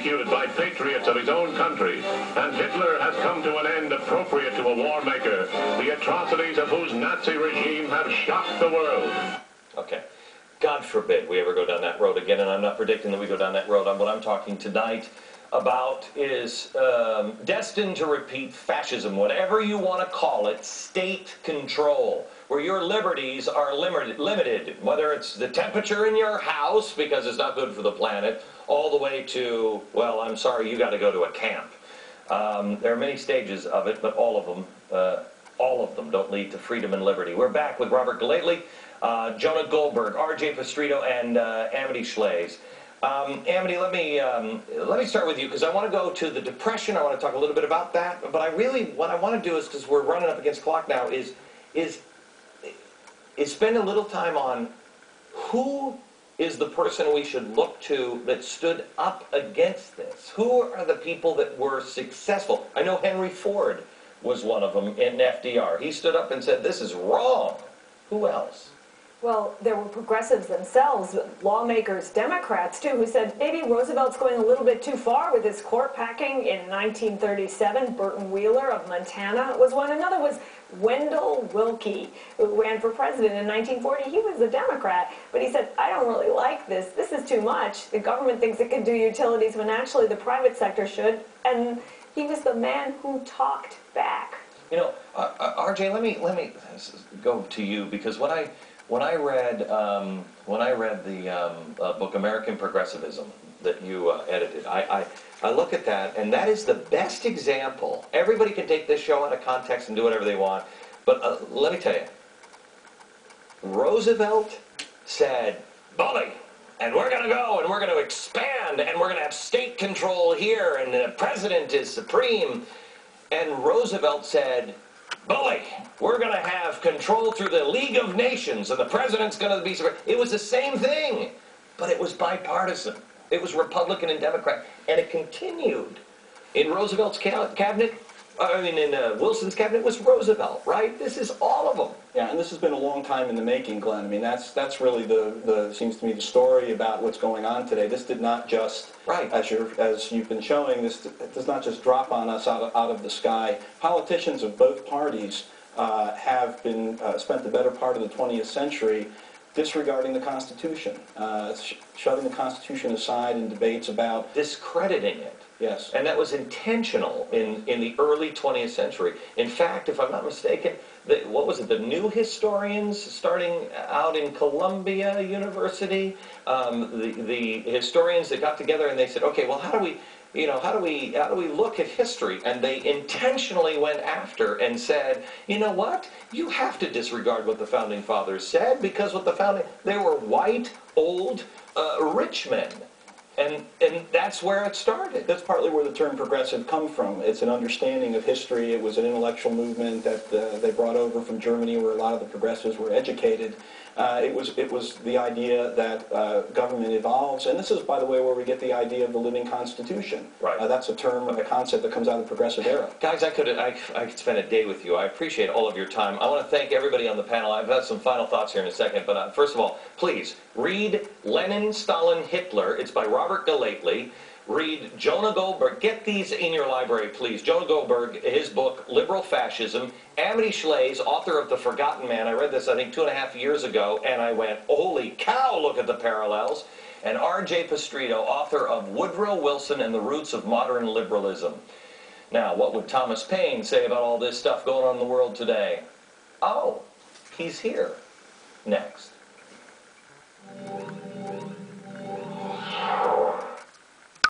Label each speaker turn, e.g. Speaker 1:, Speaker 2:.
Speaker 1: executed by patriots of his own country, and Hitler has come to an end appropriate to a war maker, the atrocities of whose Nazi regime have shocked the world.
Speaker 2: Okay. God forbid we ever go down that road again, and I'm not predicting that we go down that road. What I'm talking tonight about is destined to repeat fascism, whatever you want to call it, state control, where your liberties are limited, whether it's the temperature in your house, because it's not good for the planet, all the way to, well, I'm sorry, you got to go to a camp. There are many stages of it, but all of them don't lead to freedom and liberty. We're back with Robert Galately, Jonah Goldberg, R.J. Pastrito, and Amity Schlaze. Amity, let me start with you, because I want to go to the Depression. I want to talk a little bit about that. But what I want to do is, because we're running up against clock now, is spend a little time on who is the person we should look to that stood up against this. Who are the people that were successful? I know Henry Ford was one of them in FDR. He stood up and said, this is wrong. Who else?
Speaker 3: Well, there were progressives themselves, lawmakers, Democrats too, who said maybe Roosevelt's going a little bit too far with his court packing in 1937. Burton Wheeler of Montana was one. Another was Wendell Willkie, who ran for president in 1940. He was a Democrat, but he said, I don't really like this. This is too much. The government thinks it can do utilities when actually the private sector should. And he was the man who talked back.
Speaker 2: You know, RJ, let me go to you, because when I read the book American Progressivism that you edited, I look at that, and that is the best example. Everybody can take this show out of context and do whatever they want, but let me tell you, Roosevelt said, bully, and we're going to go, and we're going to expand, and we're going to have state control here, and the president is supreme. And Roosevelt said, bully, we're going to have control through the League of Nations, and the president's going to be... It was the same thing, but it was bipartisan. It was Republican and Democrat, and it continued. In Roosevelt's cabinet, in Wilson's cabinet, was Roosevelt, right? This is all of them.
Speaker 4: Yeah, and this has been a long time in the making, Glenn. I mean, that's really seems to me the story about what's going on today. This did not just,
Speaker 2: right,
Speaker 4: as you've been showing, this does not just drop on us out of the sky. Politicians of both parties have been spent the better part of the 20th century disregarding the Constitution, shoving the Constitution aside in debates about
Speaker 2: discrediting it.
Speaker 4: Yes.
Speaker 2: And that was intentional in the early 20th century. In fact, if I'm not mistaken, the new historians starting out in Columbia University, the historians that got together and they said, okay, well, how do we look at history? And they intentionally went after and said, you know what? You have to disregard what the Founding Fathers said, because they were white, old, rich men. And that's where it started.
Speaker 4: That's partly where the term progressive comes from. It's an understanding of history. It was an intellectual movement that they brought over from Germany, where a lot of the progressives were educated. It was the idea that government evolves, and this is, by the way, where we get the idea of the living constitution. Right. That's a term, a concept that comes out of the progressive era.
Speaker 2: Guys, I could spend a day with you. I appreciate all of your time. I want to thank everybody on the panel. I've got some final thoughts here in a second, but first of all, please read Lenin, Stalin, Hitler. It's by Robert Galately. Read Jonah Goldberg. Get these in your library, please. Jonah Goldberg, his book, Liberal Fascism. Amity Schlaze, author of The Forgotten Man. I read this, I think, 2.5 years ago, and I went, holy cow, look at the parallels. And R.J. Pastrito, author of Woodrow Wilson and the Roots of Modern Liberalism. Now, what would Thomas Paine say about all this stuff going on in the world today? Oh, he's here. Next.